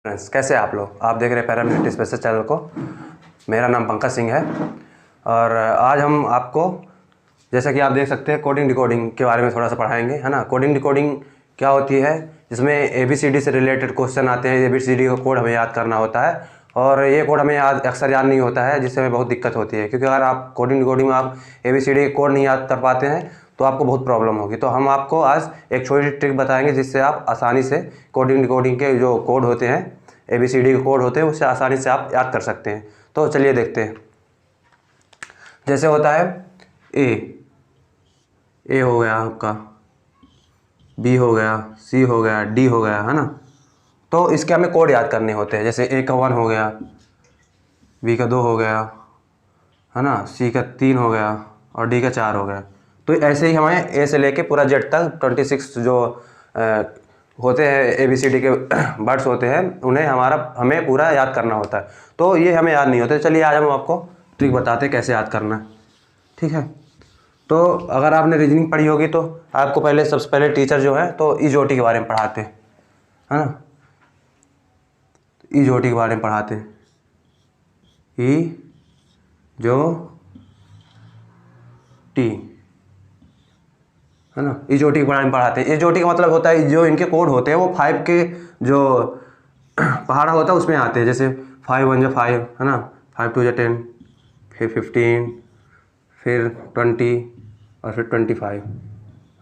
Friends, कैसे हैं आप लोग। आप देख रहे हैं पैरामिलिट्री स्पेशल चैनल को। मेरा नाम पंकज सिंह है और आज हम आपको, जैसा कि आप देख सकते हैं, कोडिंग डिकोडिंग के बारे में थोड़ा सा पढ़ाएंगे, है ना। कोडिंग डिकोडिंग क्या होती है, जिसमें ABCD से रिलेटेड क्वेश्चन आते हैं। ABCD का कोड हमें याद करना होता है और ये कोड हमें अक्सर याद नहीं होता है, जिससे हमें बहुत दिक्कत होती है। क्योंकि अगर आप कोडिंग डिकोडिंग में आप ABCD कोड नहीं याद कर पाते हैं तो आपको बहुत प्रॉब्लम होगी। तो हम आपको आज एक छोटी ट्रिक बताएंगे जिससे आप आसानी से कोडिंग डिकोडिंग के जो कोड होते हैं, ABCD के कोड होते हैं, उससे आसानी से आप याद कर सकते हैं। तो चलिए देखते हैं। जैसे होता है ए हो गया आपका, B हो गया, C हो गया, D हो गया, है ना। तो इसके हमें कोड याद करने होते हैं। जैसे A का 1 हो गया, B का 2 हो गया, है ना, C का 3 हो गया और D का 4 हो गया। तो ऐसे ही हमें A से लेके पूरा Z तक 26 जो होते हैं ABCD के वर्ड्स होते हैं, उन्हें हमें पूरा याद करना होता है। तो ये हमें याद नहीं होते। चलिए आज हम आपको ट्रिक बताते हैं कैसे याद करना है, ठीक है। तो अगर आपने रीजनिंग पढ़ी होगी तो आपको सबसे पहले टीचर जो है तो इजोटी के बारे में पढ़ाते हैं, है ना। इजोटी के बारे में पढ़ाते हैं, टी, है ना। इजोटी के बारे में पढ़ाते हैं। इजोटी का मतलब होता है जो इनके कोड होते हैं वो 5 के जो पहाड़ा होता है उसमें आते हैं। जैसे 5 1 जा 5, है ना, 5 2 जा 10, फिर 15, फिर 20 और फिर 25,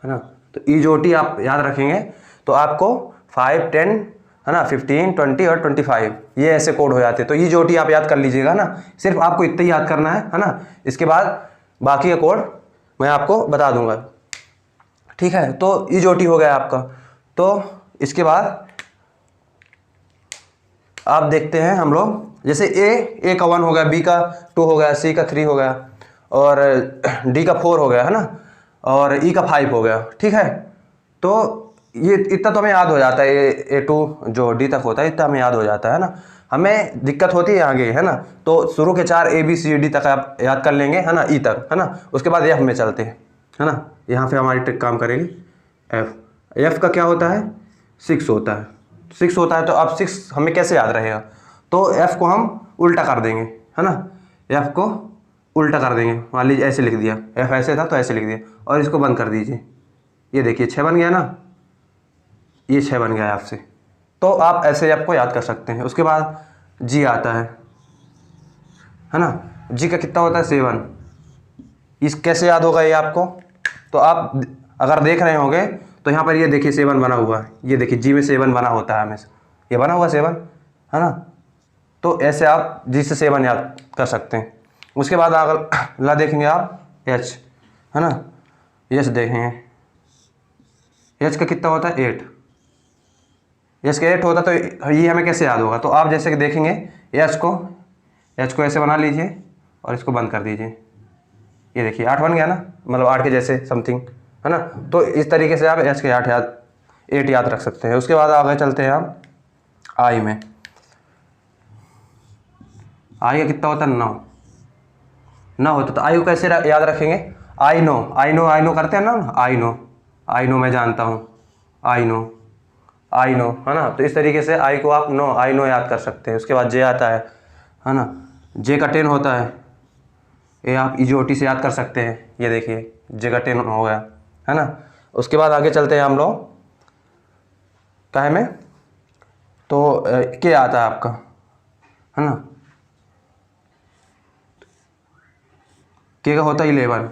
है ना। तो इजोटी आप याद रखेंगे तो आपको 5 10, है ना, 15 20 और 25 ये ऐसे कोड हो जाते हैं। तो इजोटी आप याद कर लीजिएगा ना। सिर्फ आपको इतना ही याद करना है ना। इसके बाद बाकी का कोड मैं आपको बता दूंगा, ठीक है। तो इजोटी हो गया आपका। तो इसके बाद आप देखते हैं हम लोग, जैसे A का 1 हो गया, B का 2 हो गया, C का 3 हो गया और D का 4 हो गया, है ना, और E का 5 हो गया, ठीक है। तो ये इतना तो हमें याद हो जाता है। A2 जो D तक होता है इतना हमें याद हो जाता है ना। हमें दिक्कत होती है आगे, है ना। तो शुरू के 4 ABCD तक आप याद कर लेंगे, है ना, E तक, है ना। उसके बाद F में चलते हैं, है ना। यहाँ पे हमारी ट्रिक काम करेगी। F का क्या होता है, 6 होता है। 6 होता है तो अब 6 हमें कैसे याद रहेगा। तो F को हम उल्टा कर देंगे, है ना। F को उल्टा कर देंगे। मान लीजिए ऐसे लिख दिया, F ऐसे था तो ऐसे लिख दिया और इसको बंद कर दीजिए। ये देखिए 6 बन गया ना, ये 6 बन गया F से। तो आप ऐसे F को याद कर सकते हैं। उसके बाद G आता है ना। G का कितना होता है, 7। इस कैसे याद होगा ये आपको। तो आप अगर देख रहे होंगे तो यहाँ पर ये देखिए 7 बना हुआ है। ये देखिए G में 7 बना होता है हमेशा, ये बना हुआ 7, है ना। तो ऐसे आप G से 7 याद कर सकते हैं। उसके बाद अगला देखेंगे आप H, है ना। H देखेंगे, H का कितना होता है, 8। H का 8 होता तो ये हमें कैसे याद होगा। तो आप जैसे कि देखेंगे H को ऐसे बना लीजिए और इसको बंद कर दीजिए। ये देखिए 8 बन गया ना, मतलब 8 के जैसे समथिंग, है ना। तो इस तरीके से आप H के 8 याद रख सकते हैं। उसके बाद आगे चलते हैं हम I में। I का कितना होता है, 9 होता। तो I को कैसे याद रखेंगे, आई नो करते हैं ना, आई नो मैं जानता हूँ, आई नो, है ना। तो इस तरीके से I को आप आई नो याद कर सकते हैं। उसके बाद J आता है ना। J का 10 होता है, ये आप इजोटी से याद कर सकते हैं। ये देखिए J का 10 हो गया, है ना। उसके बाद आगे चलते हैं हम लोग काहे में। तो K आता है आपका, है ना। K का होता है 11।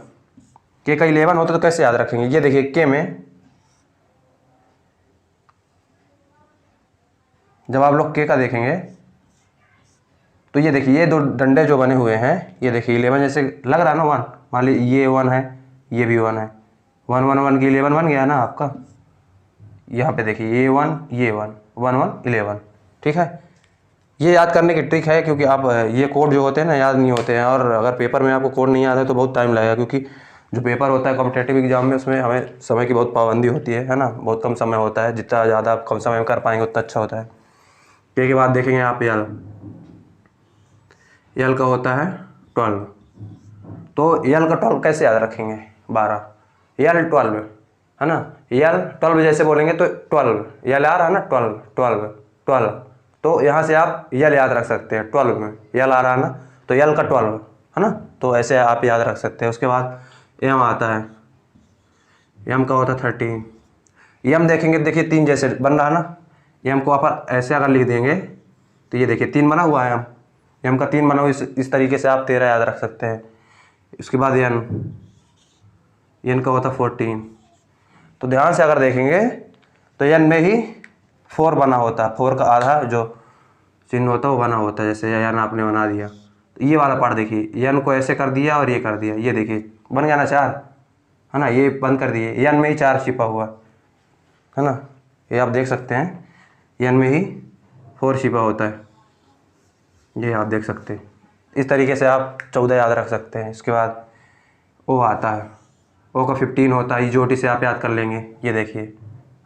K का 11 होता तो कैसे याद रखेंगे। ये देखिए K में जब आप लोग K का देखेंगे तो ये देखिए ये 2 डंडे जो बने हुए हैं, ये देखिए 11 जैसे लग रहा है ना, 1। मान लीजिए ये 1 है, ये भी 1 है, 1 1 1 की 11 बन गया ना आपका। यहाँ पे देखिए ये 1 ये 1 1 1 11, ठीक है। ये याद करने की ट्रिक है, क्योंकि आप ये कोड जो होते हैं ना याद नहीं होते हैं। और अगर पेपर में आपको कोड नहीं याद है तो बहुत टाइम लगेगा, क्योंकि जो पेपर होता है कॉम्पिटेटिव एग्जाम में उसमें हमें समय की बहुत पाबंदी होती है ना। बहुत कम समय होता है, जितना ज़्यादा आप कम समय में कर पाएंगे उतना अच्छा होता है। के बाद देखेंगे आप यल का होता है 12। तो यल का 12 कैसे याद रखेंगे, 12 यल 12, है ना। यल 12 जैसे बोलेंगे तो 12 यल आ रहा है ना, 12 12 12। तो यहाँ से आप यल याद रख सकते हैं 12 में, यल आ रहा है ना, तो यल का 12 है ना, तो ऐसे आप याद रख सकते हैं। उसके बाद एम आता है, एम का होता है 13। एम देखेंगे, देखिए 3 जैसे बन रहा है ना, एम को आप ऐसे अगर लिख देंगे तो ये देखिए 3 बना हुआ है, एम का 3 बना हुआ, इस तरीके से आप 13 याद रख सकते हैं। उसके बाद एन का होता 14। तो ध्यान से अगर देखेंगे तो एन में ही 4 बना होता है, 4 का आधा जो चिन्ह होता है वो बना होता है, जैसे एन आपने बना दिया। तो ये वाला पार्ट देखिए, एन को ऐसे कर दिया और ये कर दिया, ये देखिए बन गया ना 4, है ना, ये बंद कर दिए, एन में ही 4 छिपा हुआ है ना, ये आप देख सकते हैं, एन में ही 4 छिपा होता है, ये आप देख सकते हैं। इस तरीके से आप 14 याद रख सकते हैं। इसके बाद ओ आता है, ओ का 15 होता है, ये जोटी से आप याद कर लेंगे, ये देखिए,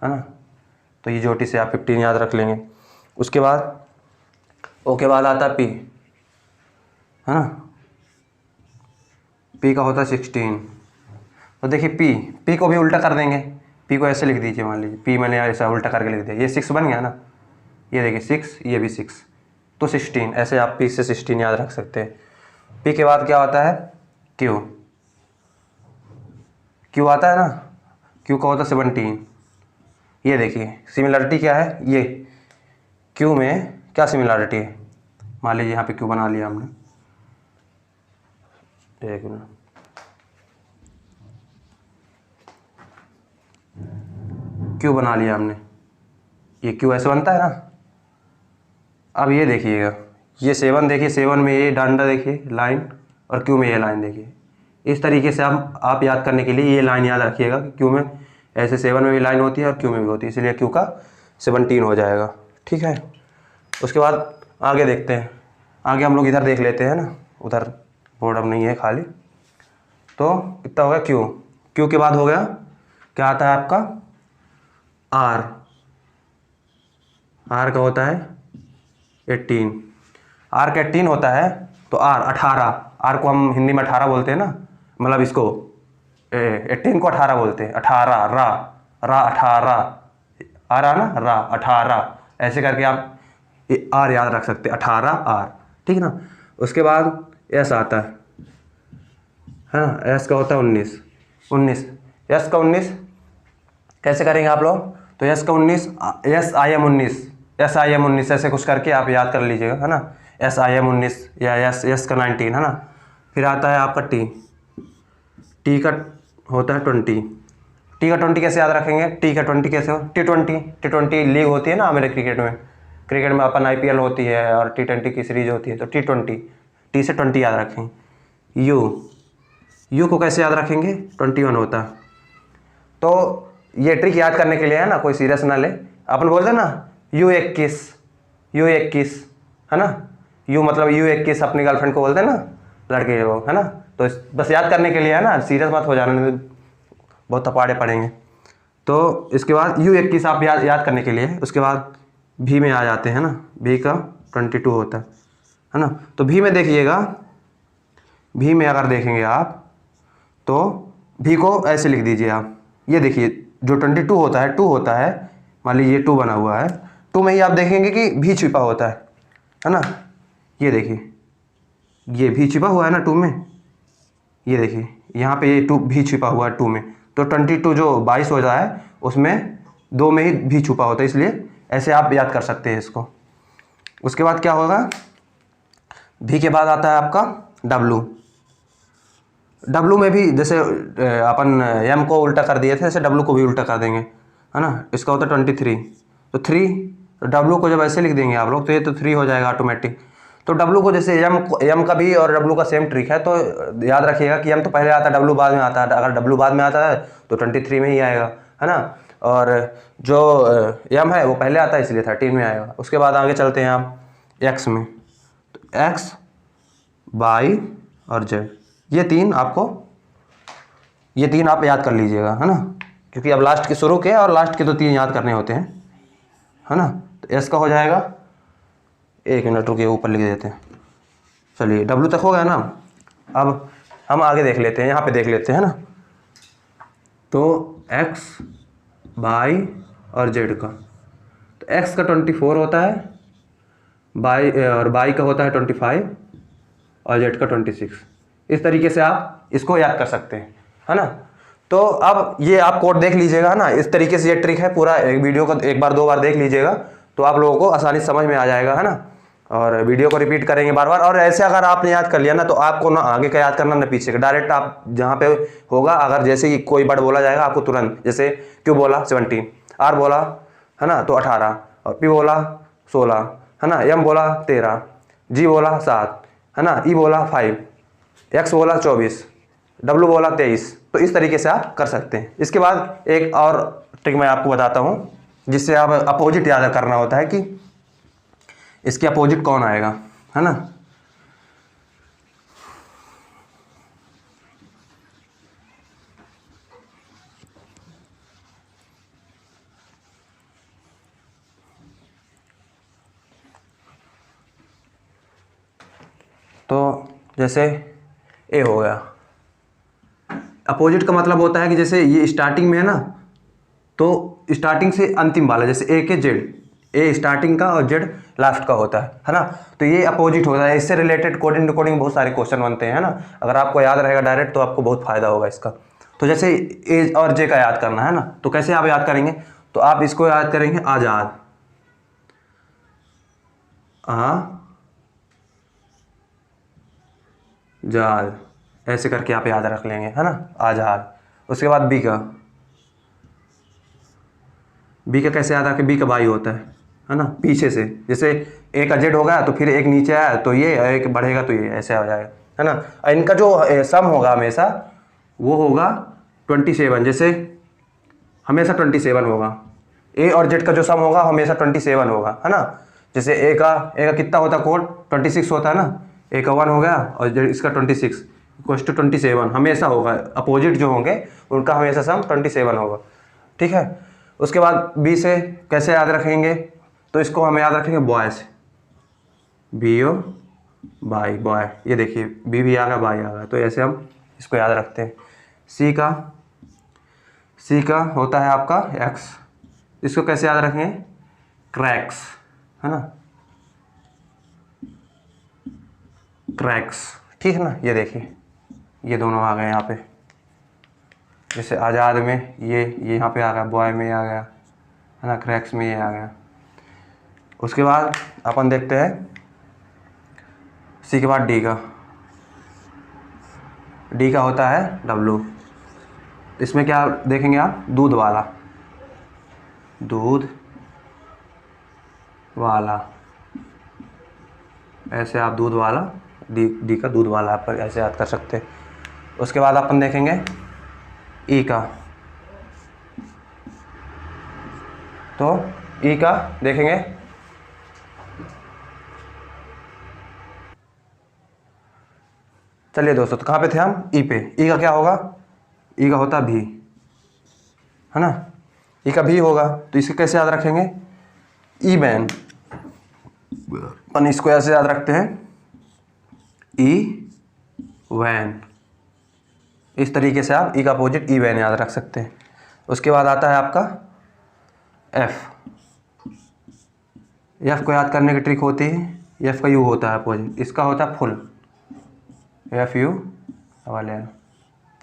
है ना, तो ये जोटी से आप 15 याद रख लेंगे। उसके बाद ओ के बाद आता है पी, है ना, पी का होता है 16। तो देखिए पी को भी उल्टा कर देंगे, पी को ऐसे लिख दीजिए, मान लीजिए पी मैंने ऐसा उल्टा करके लिख दिया, ये 6 बन गया ना, ये देखिए 6, ये भी 6, तो 16, ऐसे आप पी से 16 याद रख सकते हैं। पी के बाद क्या होता है, क्यू, क्यू आता है ना, क्यू का होता है 17। ये देखिए सिमिलरिटी क्या है, ये क्यू में क्या सिमिलरिटी है, मान लीजिए यहाँ पे क्यू बना लिया हमने, एक मिनट, क्यू बना लिया हमने, ये क्यू ऐसे बनता है ना। अब ये देखिएगा, ये 7 देखिए, 7 में ये डंडा देखिए लाइन, और क्यू में ये लाइन देखिए। इस तरीके से आप याद करने के लिए ये लाइन याद रखिएगा कि क्यू में ऐसे 7 में भी लाइन होती है और क्यू में भी होती है, इसलिए क्यू का 17 हो जाएगा, ठीक है। उसके बाद आगे देखते हैं, आगे हम लोग इधर देख लेते हैं ना, उधर बोर्ड अब नहीं है खाली। तो कितना हो गया, क्यू, क्यू के बाद हो गया क्या आता है आपका, आर, आर का होता है 18, आर का 18 होता है, तो आर 18, आर को हम हिंदी में 18 बोलते हैं ना, मतलब इसको 18 को 18 बोलते हैं, 18 रा, रा 18 आ रहा ना, रा 18, ऐसे करके आप आर याद रख सकते हैं, 18 आर, ठीक है ना। उसके बाद एस आता है ना, एस का होता है 19, एस का 19 कैसे करेंगे आप लोग, तो एस का 19, एस आई एम 19, ऐसे कुछ करके आप याद कर लीजिएगा, है ना, एस आई एम 19 या एस का 19, है ना। फिर आता है आपका टी का होता है 20, टी का 20 कैसे याद रखेंगे, टी का 20 कैसे हो, टी20 लीग होती है ना हमारे क्रिकेट में अपन IPL होती है और T20 की सीरीज होती है, तो T20, टी से 20 याद रखें। यू को कैसे याद रखेंगे, 21 होता है। तो ये ट्रिक याद करने के लिए है ना, कोई सीरियस ना ले, अपन बोलते हैं ना U21, है ना, यू मतलब U21 अपनी गर्लफ्रेंड को बोलते हैं ना लड़के लोग, है ना, तो बस याद करने के लिए है ना, सीरियस मत हो जाने, बहुत थपाड़े पड़ेंगे। तो इसके बाद U21 आप याद करने के लिए, उसके बाद भी में आ जाते हैं ना, भी का 22 होता है ना। तो भी में देखिएगा, भी में अगर देखेंगे आप तो भी को ऐसे लिख दीजिए आप, ये देखिए जो 22 होता है, 2 होता है, मान लीजिए ये 2 बना हुआ है, 2 में ही आप देखेंगे कि भी छिपा होता है ना, ये देखिए ये भी छिपा हुआ है ना 2 में, ये देखिए यहाँ पे ये 2 भी छिपा हुआ है 2 में, तो 22 जो 22 हो जाए उसमें 2 में ही भी छुपा होता है, इसलिए ऐसे आप याद कर सकते हैं इसको। उसके बाद क्या होगा, भी के बाद आता है आपका डब्लू में भी जैसे अपन एम को उल्टा कर दिए थे, ऐसे डब्लू को भी उल्टा कर देंगे, है ना। इसका होता है 23, तो 3, डब्लू को जब ऐसे लिख देंगे आप लोग तो ये तो 3 हो जाएगा ऑटोमेटिक। तो डब्लू को जैसे एम का भी और डब्लू का सेम ट्रिक है, तो याद रखिएगा कि एम तो पहले आता है, डब्लू बाद में आता है, अगर डब्लू बाद में आता है तो 23 में ही आएगा, है ना, और जो एम है वो पहले आता है इसलिए 13 में आएगा। उसके बाद आगे चलते हैं आप एक्स में, तो एक्स, वाई और जेड, ये तीन आप याद कर लीजिएगा, है ना, क्योंकि अब लास्ट के शुरू के और लास्ट के तो 3 याद करने होते हैं, है ना। तो एस का हो जाएगा, एक मिनट रुकिए ऊपर लिख देते हैं, चलिए डब्लू तक हो गया ना। अब हम आगे देख लेते हैं, यहाँ पे देख लेते हैं ना, तो एक्स, वाई और जेड का, तो एक्स का 24 होता है, बाई और बाई का होता है 25 और जेड का 26। इस तरीके से आप इसको याद कर सकते हैं, है ना। तो अब ये आप कोड देख लीजिएगा ना, इस तरीके से ये ट्रिक है। पूरा एक वीडियो को एक बार 2 बार देख लीजिएगा तो आप लोगों को आसानी से समझ में आ जाएगा, है ना। और वीडियो को रिपीट करेंगे बार बार। और ऐसे अगर आपने याद कर लिया ना तो आपको ना आगे का याद करना ना पीछे का, डायरेक्ट आप जहाँ पे होगा, अगर जैसे ही कोई वर्ड बोला जाएगा आपको तुरंत, जैसे क्यू बोला 17, आर बोला, है ना, तो 18, और पी बोला 16, है ना, एम बोला 13, जी बोला 7, है ना, ई बोला 5, एक्स बोला 24, डब्ल्यू बोला 23। तो इस तरीके से आप कर सकते हैं। इसके बाद एक और ट्रिक मैं आपको बताता हूँ जिससे आप अपोजिट याद करना होता है कि इसके अपोजिट कौन आएगा, है ना। तो जैसे ए हो गया, अपोजिट का मतलब होता है कि जैसे ये स्टार्टिंग में है ना, तो स्टार्टिंग से अंतिम वाला, जैसे ए के जेड, ए स्टार्टिंग का और जेड लास्ट का होता है ना। तो ये अपोजिट होता है। इससे रिलेटेड कोडिंग डिकोडिंग बहुत सारे क्वेश्चन बनते हैं, है ना। अगर आपको याद रहेगा डायरेक्ट तो आपको बहुत फायदा होगा इसका। तो जैसे ए और जे का याद करना है ना, तो कैसे आप याद करेंगे, तो आप इसको याद करेंगे आजाद, जाद, ऐसे करके आप याद रख लेंगे, है ना, आजाद। उसके बाद बी का कैसे याद रखें, बी का बाई होता है ना, पीछे से। जैसे ए का जेड होगा तो फिर एक नीचे आया तो ये, एक बढ़ेगा तो ये, ऐसे हो जाएगा, है ना। और इनका जो सम होगा हमेशा वो होगा 27। जैसे हमेशा 27 होगा। ए और जेड का जो सम होगा हमेशा 27 होगा, है ना। जैसे ए का कितना होता है कोड, 26 होता है ना। ए का 1 हो गया और जेड इसका 26 इक्वल्स टू 27 हमेशा होगा। अपोजिट जो होंगे उनका हमेशा सम 27 होगा, ठीक है। उसके बाद बी से कैसे याद रखेंगे, तो इसको हम याद रखेंगे बॉय से, बी ओ बाई, बॉय। ये देखिए बी भी आ गया, बाई आ गया, तो ऐसे हम इसको याद रखते हैं। सी का होता है आपका एक्स, इसको कैसे याद रखेंगे, क्रैक्स, है ना, क्रैक्स, ठीक है ना। ये देखिए ये दोनों आ गए यहाँ पे। जैसे आज़ाद में ये यहाँ पे आ गया, बॉय में आ गया, है ना, क्रैक्स में ये आ गया। उसके बाद अपन देखते हैं सी के बाद डी का होता है डब्लू। इसमें क्या देखेंगे आप, दूध वाला, ऐसे आप दूध वाला, डी का दूध वाला आप ऐसे याद कर सकते हैं। उसके बाद अपन देखेंगे ई का, तो ई का देखेंगे चलिए दोस्तों, तो कहाँ पे थे हम, ई पे। ई का क्या होगा, ई का होता भी, है ना, ई का भी होगा। तो इसे कैसे याद रखेंगे, ई वैन, अपन इसको ऐसे याद रखते हैं, ई वैन। इस तरीके से आप ई का अपोजिट ई वैन याद रख सकते हैं। उसके बाद आता है आपका एफ को याद करने की ट्रिक होती है, एफ का यू होता है अपोजिट, इसका होता है फुल, एफ यू वाले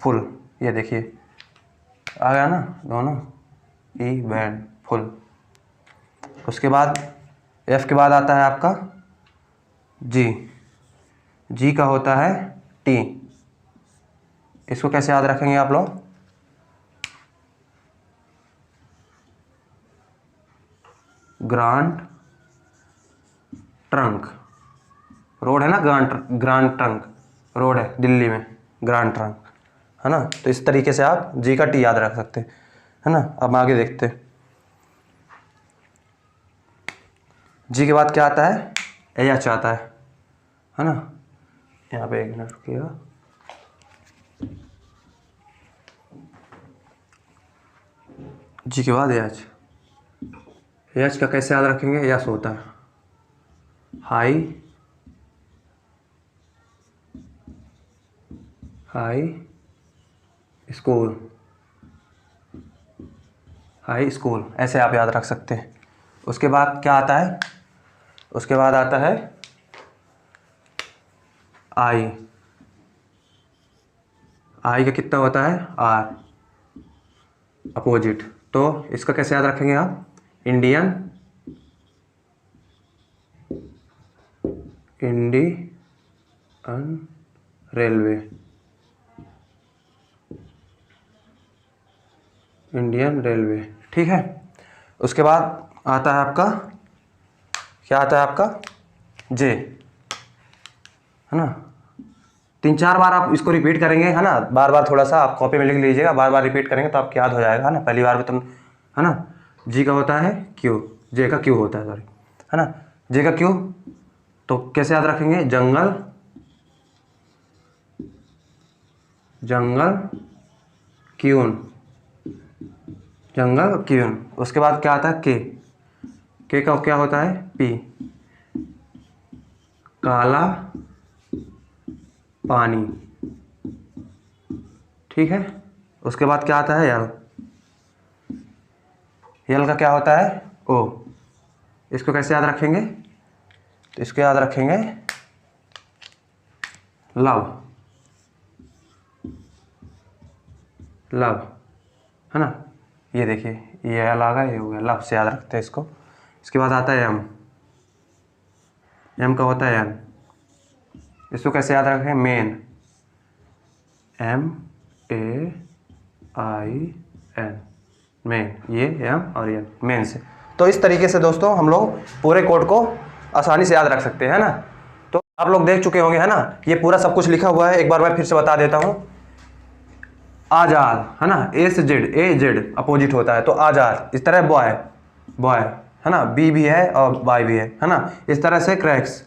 फुल। ये देखिए आ गया ना दोनों, ई वैन फुल। उसके बाद एफ के बाद आता है आपका जी का होता है टी। इसको कैसे याद रखेंगे आप लोग, ग्रांड ट्रंक, रोड है ना, ग्रांड ट्रंक रोड है दिल्ली में, ग्रांड ट्रंक, है ना। तो इस तरीके से आप जी का टी याद रख सकते हैं, है ना। अब आगे देखते हैं, जी के बाद क्या आता है, एच आता है ना। यहाँ पे 1 मिनट रुकिएगा, जी के बाद एच का कैसे याद रखेंगे, यस होता है हाई स्कूल, ऐसे आप याद रख सकते हैं। उसके बाद क्या आता है, उसके बाद आता है आई। आई का कितना होता है आर, अपोजिट। तो इसका कैसे याद रखेंगे आप, इंडियन रेलवे, इंडियन रेलवे, ठीक है। उसके बाद आता है आपका, क्या आता है आपका, जे, है ना। 3-4 बार आप इसको रिपीट करेंगे, है ना, बार बार थोड़ा सा आप कॉपी में लिख लीजिएगा, बार बार रिपीट करेंगे तो आपको याद हो जाएगा, है ना, पहली बार में तुम, है ना। जी का होता है क्यू, जे का क्यू होता है, सॉरी, है ना, जे का क्यू। तो कैसे याद रखेंगे, जंगल, जंगल क्यून, जंगल क्यून। उसके बाद क्या आता है के का क्या होता है पी, काला पानी, ठीक है। उसके बाद क्या आता है यल, यल का क्या होता है ओ। इसको कैसे याद रखेंगे, तो इसको याद रखेंगे लव, लव, है ना। ये देखिए ये यल आ गया, ये हो गया, लव से याद रखते हैं इसको। इसके बाद आता है एम, एम का होता है एन। इसको कैसे याद रखें, मेन, MEAN, मेन, ये एम और एन, मेन से। तो इस तरीके से दोस्तों हम लोग पूरे कोड को आसानी से याद रख सकते हैं, है ना। तो आप लोग देख चुके होंगे, है ना, ये पूरा सब कुछ लिखा हुआ है। एक बार मैं फिर से बता देता हूँ। आजाद, है ना, ए से जेड, ए जेड अपोजिट होता है, तो आजाद। इस तरह बॉय, बॉय, है ना, बी भी है और वाई भी है ना। इस तरह से क्रैक्स,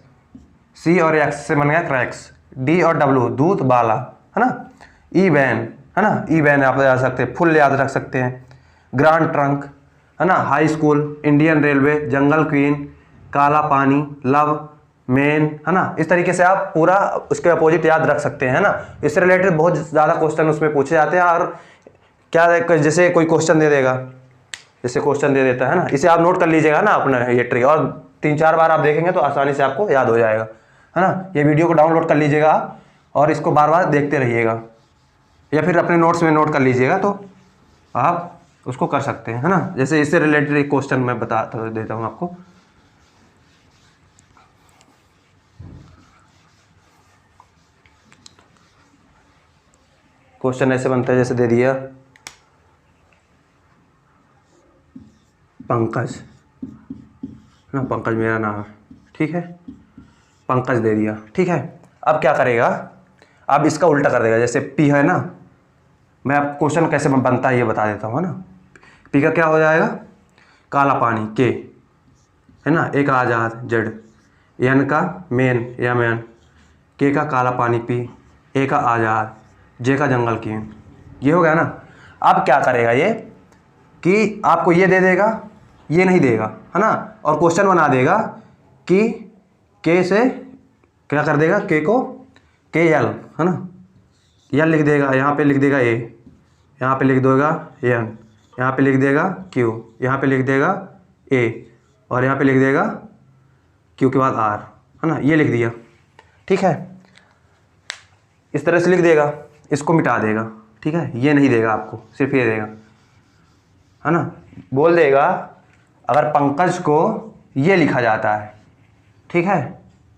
सी और एक्स से बन गया क्रैक्स, डी और डब्लू दूध बाला, है ना। ई वैन, है ना, ई वैन आप याद रख सकते हैं, फुल याद रख सकते हैं। ग्रांड ट्रंक, है ना, हाई स्कूल, इंडियन रेलवे, जंगल क्वीन, काला पानी, लव, मेन, है ना। इस तरीके से आप पूरा उसके अपोजिट याद रख सकते हैं, है ना। इससे रिलेटेड बहुत ज़्यादा क्वेश्चन उसमें पूछे जाते हैं। और क्या, जैसे कोई क्वेश्चन दे देगा, जैसे क्वेश्चन दे देता है ना, इसे आप नोट कर लीजिएगा ना अपना ये ट्रिक, और 3-4 बार आप देखेंगे तो आसानी से आपको याद हो जाएगा, है ना। ये वीडियो को डाउनलोड कर लीजिएगा आप और इसको बार बार देखते रहिएगा, या फिर अपने नोट्स में नोट कर लीजिएगा, तो आप उसको कर सकते हैं, है ना। जैसे इससे रिलेटेड एक क्वेश्चन मैं बता देता हूँ आपको। क्वेश्चन ऐसे बनता है, जैसे दे दिया पंकज, ना, पंकज मेरा नाम है, ठीक है, पंकज दे दिया, ठीक है। अब क्या करेगा, अब इसका उल्टा कर देगा। जैसे पी है ना, मैं आप क्वेश्चन कैसे बनता है ये बता देता हूँ, है ना। पी का क्या हो जाएगा, काला पानी, के, है ना, ए का आजाद, जेड, एन का मेन, MEAN, के का काला पानी, पी, ए का आजाद, जे का जंगल की, ये हो गया ना। अब क्या करेगा ये, कि आपको ये दे देगा, ये नहीं देगा, है ना, और क्वेश्चन बना देगा कि के से क्या कर देगा, के को के यल, है ना, यल लिख देगा, यहाँ पे लिख देगा ए, यहाँ पे लिख देगा एन, यहाँ पे लिख देगा क्यू, यहाँ पे लिख देगा ए, और यहाँ पे लिख देगा क्यू के बाद आर, है ना, ये लिख दिया, ठीक है। इस तरह से लिख देगा, इसको मिटा देगा, ठीक है, ये नहीं देगा आपको, सिर्फ ये देगा, है ना। बोल देगा अगर पंकज को ये लिखा जाता है, ठीक है,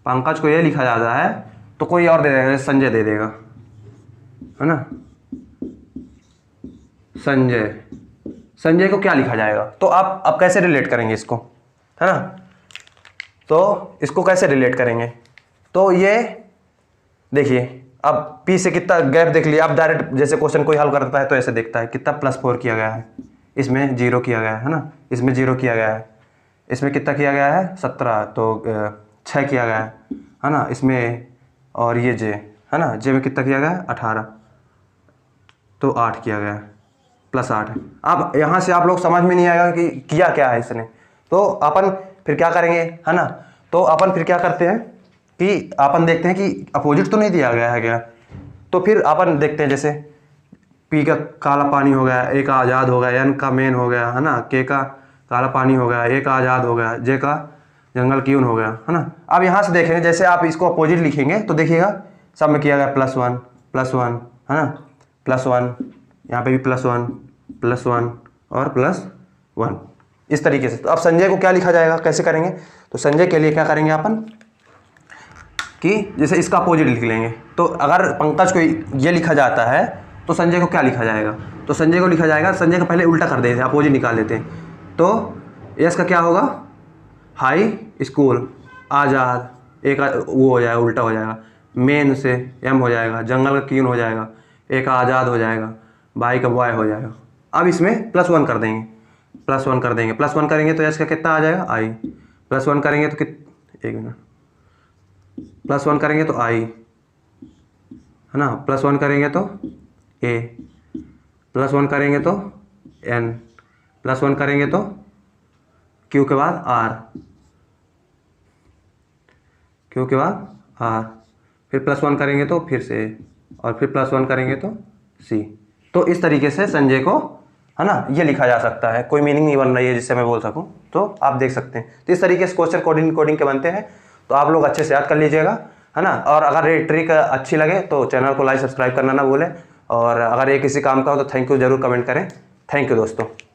पंकज को ये लिखा जाता है तो कोई और दे देगा, संजय दे देगा, है ना, संजय, संजय को क्या लिखा जाएगा। तो आप अब कैसे रिलेट करेंगे इसको, है ना, तो इसको कैसे रिलेट करेंगे, तो ये देखिए अब पी से कितना गैप देख लिया। अब डायरेक्ट जैसे क्वेश्चन कोई हल करता है तो ऐसे देखता है, कितना +4 किया गया है, इसमें 0 किया गया है ना, इसमें 0 किया गया है, इसमें कितना किया गया है 17, तो 6 किया गया है ना, इसमें, और ये जे, है ना, जे में कितना किया गया है 18, तो 8 किया गया है, +8 है। अब यहाँ से आप लोग समझ में नहीं आएगा कि किया क्या है इसने, तो अपन फिर क्या करेंगे, है ना। तो अपन फिर क्या करते हैं कि अपन देखते हैं कि अपोजिट तो नहीं दिया गया है क्या, तो फिर अपन देखते हैं, जैसे पी का काला पानी हो गया, ए का आज़ाद हो गया, एन का मेन हो गया, है ना, के का काला पानी हो गया, ए का आज़ाद हो गया, जे का जंगल की ऊन हो गया, है ना। अब यहाँ से देखेंगे, जैसे आप इसको अपोजिट लिखेंगे तो देखिएगा सब में किया गया +1 है ना, +1, यहाँ पे भी +1 और +1 इस तरीके से। तो अब संजय को क्या लिखा जाएगा, कैसे करेंगे, तो संजय के लिए क्या करेंगे अपन कि जैसे इसका अपोजिट लिख लेंगे। तो अगर पंकज को ये लिखा जाता है तो संजय को क्या लिखा जाएगा, तो संजय को लिखा जाएगा, संजय को पहले उल्टा कर देते हैं, अपोजिट निकाल लेते हैं। तो यस का क्या होगा, हाई स्कूल, आज़ाद, एक वो हो जाएगा, उल्टा हो जाएगा, मेन से एम हो जाएगा, जंगल का कीन हो जाएगा, एक आज़ाद हो जाएगा, भाई का बॉय हो जाएगा। अब इसमें +1 कर देंगे, +1 कर देंगे, +1 करेंगे तो यस का कितना आ जाएगा, आई, +1 करेंगे तो एक मिनट, +1 करेंगे तो आई, है ना, +1 करेंगे तो ए, +1 करेंगे तो एन, +1 करेंगे तो क्यू के बाद आर, क्यू के बाद आर, फिर +1 करेंगे तो फिर से ए, और फिर +1 करेंगे तो सी। तो इस तरीके से संजय को, है ना, ये लिखा जा सकता है। कोई मीनिंग नहीं बन रही है जिससे मैं बोल सकूं, तो आप देख सकते हैं। तो इस तरीके से क्वेश्चन कोडिंग के बनते हैं। तो आप लोग अच्छे से याद कर लीजिएगा, है ना। और अगर ये ट्रिक अच्छी लगे तो चैनल को लाइक सब्सक्राइब करना ना भूलें। और अगर ये किसी काम का हो तो थैंक यू जरूर कमेंट करें। थैंक यू दोस्तों।